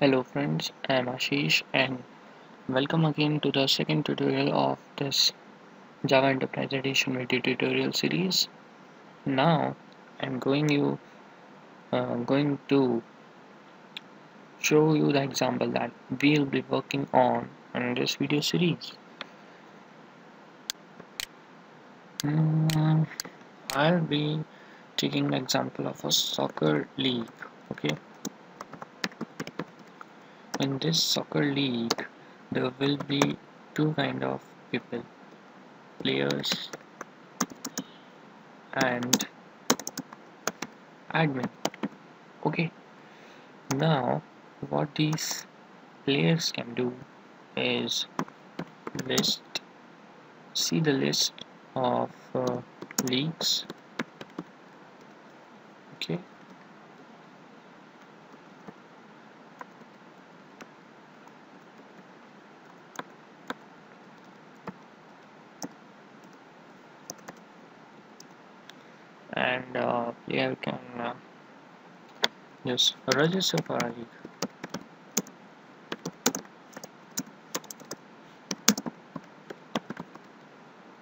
Hello friends, I am Ashish and welcome again to the second tutorial of this Java Enterprise Edition video tutorial series. Now I'm going to show you the example that we'll be working on in this video series. Mm, I'll be taking the example of a soccer league. Okay, in this soccer league there will be two kind of people, players and admin. Okay, now what these players can do is list see the list of leagues. Okay, and player can just register for a league.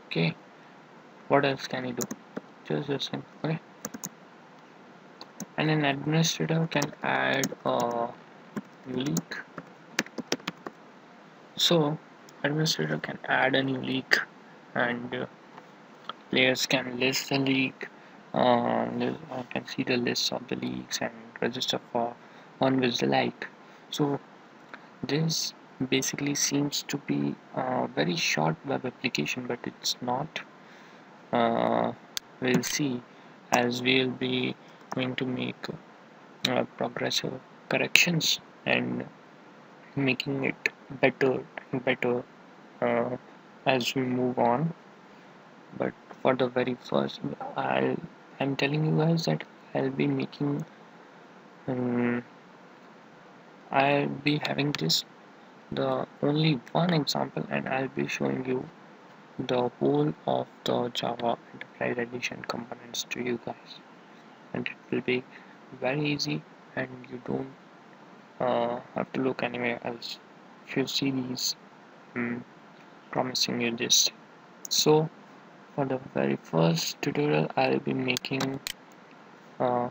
Okay, what else can he do? Just this thing. Okay, and an administrator can add a new league. So administrator can add a new league, and players can list the league. I can see the list of the leagues and register for one with the like. So this basically seems to be a very short web application, but it's not. Uh, we'll see as we'll be going to make progressive corrections and making it better and better uh, as we move on. But for the very first, I'm telling you guys that I'll be making um, I'll be having this the only one example, and I'll be showing you the whole of the Java Enterprise Edition components to you guys, and it will be very easy, and you don't have to look anywhere else if you see these um, promising you this. So for the very first tutorial, I'll be making a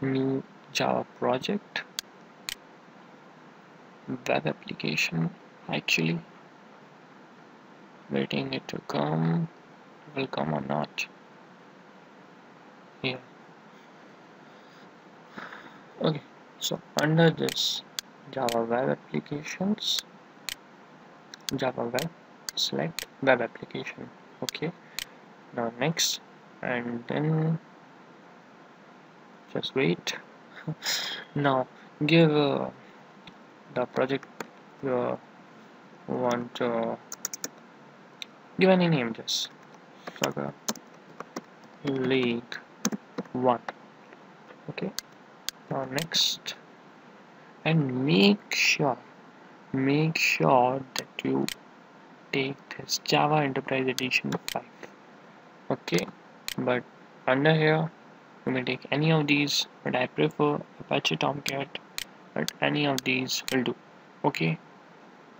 new Java project, web application actually, waiting it to come. Will come or not. Yeah. Okay, so under this Java web applications, Java web, select web application. Okay, now next, and then just wait. Now give the project you want to give any name, just Saga League 1. Okay, now next, and make sure that you take this Java Enterprise Edition 5. Okay, but under here you may take any of these, but I prefer Apache Tomcat, but any of these will do. Okay,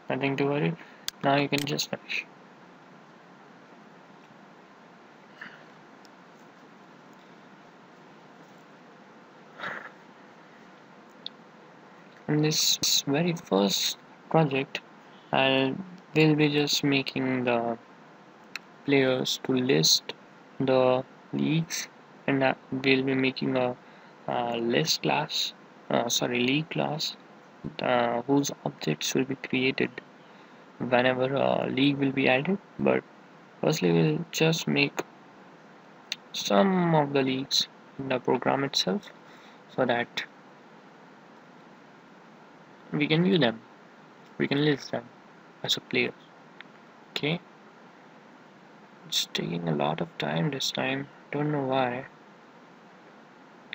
nothing to worry. Now you can just finish. In this very first project, I will be just making the players to list the leagues, and we'll be making a list class, league class, whose objects will be created whenever a league will be added. But firstly, we'll just make some of the leagues in the program itself so that we can view them, we can list them as a player. Okay, it's taking a lot of time this time, don't know why.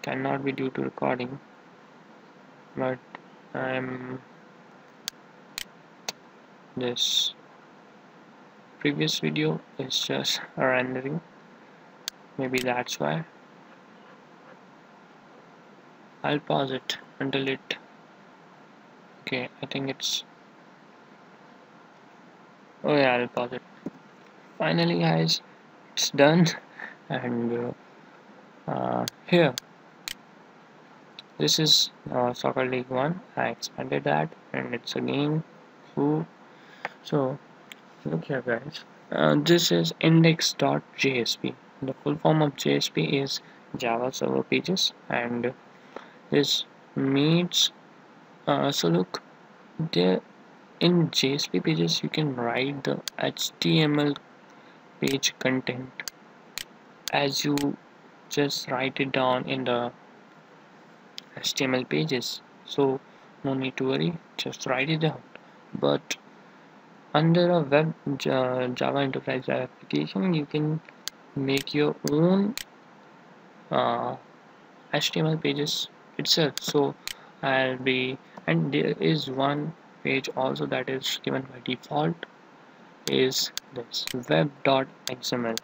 Cannot be due to recording, but I'm this previous video is just rendering, maybe that's why. I'll pause it until it. Okay, I think it's. Oh yeah, I'll pause it. Finally, guys, it's done. And here, this is Soccer League 1. I expanded that, and it's again who. So look here, guys. This is index.jsp. The full form of JSP is Java Server Pages, and this means so look there in JSP pages you can write the HTML page content as you just write it down in the HTML pages. So no need to worry, just write it down. But under a web Java Enterprise application, you can make your own uh, HTML pages itself. So I'll be, and there is one page also that is given by default is this web.xml.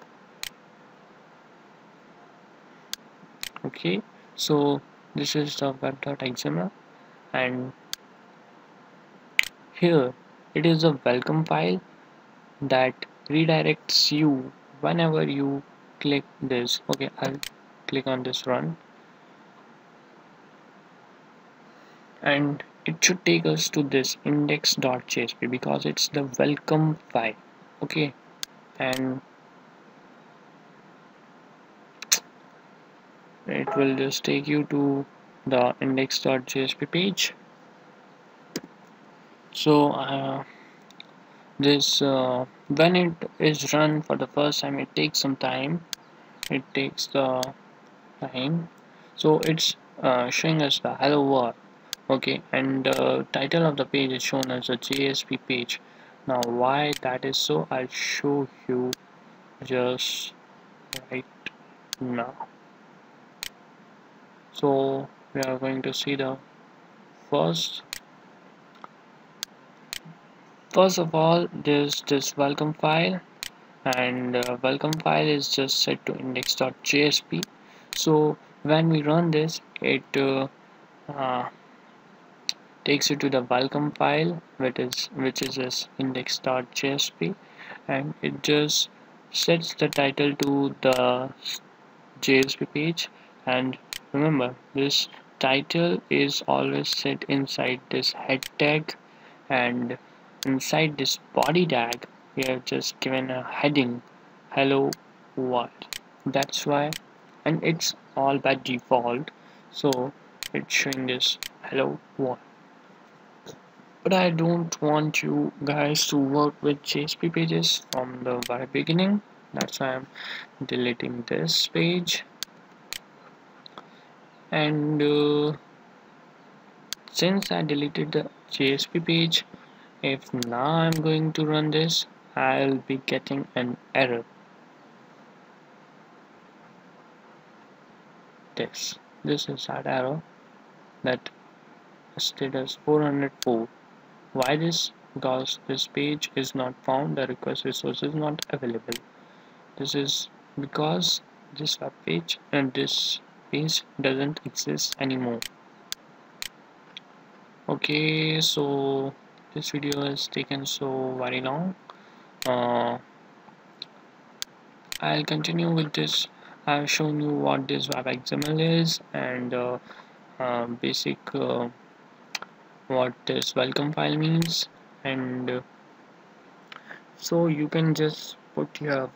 Okay, so this is the web.xml, and here it is a welcome file that redirects you whenever you click this. Okay, I'll click on this run, and it should take us to this index.jsp because it's the welcome file. Okay, and it will just take you to the index.jsp page. So this when it is run for the first time, it takes some time. It takes the time. So it's showing us the hello world. Okay, and the title of the page is shown as a JSP page. Now why that is so, I'll show you just right now. So we are going to see the first of all, there's this welcome file, and welcome file is just set to index.jsp. So when we run this, it uh, takes you to the welcome file, which is this index.jsp, and it just sets the title to the JSP page. And remember, this title is always set inside this head tag, and inside this body tag we have just given a heading hello world. That's why, and it's all by default, so it's showing this hello world. But I don't want you guys to work with JSP pages from the very beginning. That's why I'm deleting this page. And since I deleted the JSP page, if now I'm going to run this, I'll be getting an error. This is that error that status 404. Why this? Because this page is not found, the request resource is not available. This is because this web page and this page doesn't exist anymore. Okay, so this video has taken so very long. I'll continue with this. I've shown you what this web XML is, and basic what this welcome file means, and so you can just put your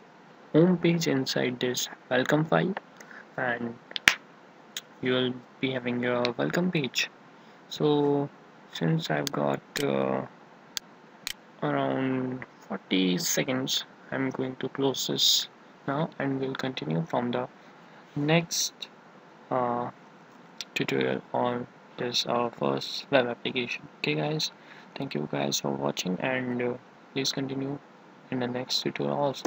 home page inside this welcome file, and you'll be having your welcome page. So since I've got around 40 seconds, I'm going to close this now, and we'll continue from the next uh, tutorial on this first web application. Okay guys, thank you guys for watching, and please continue in the next tutorial also.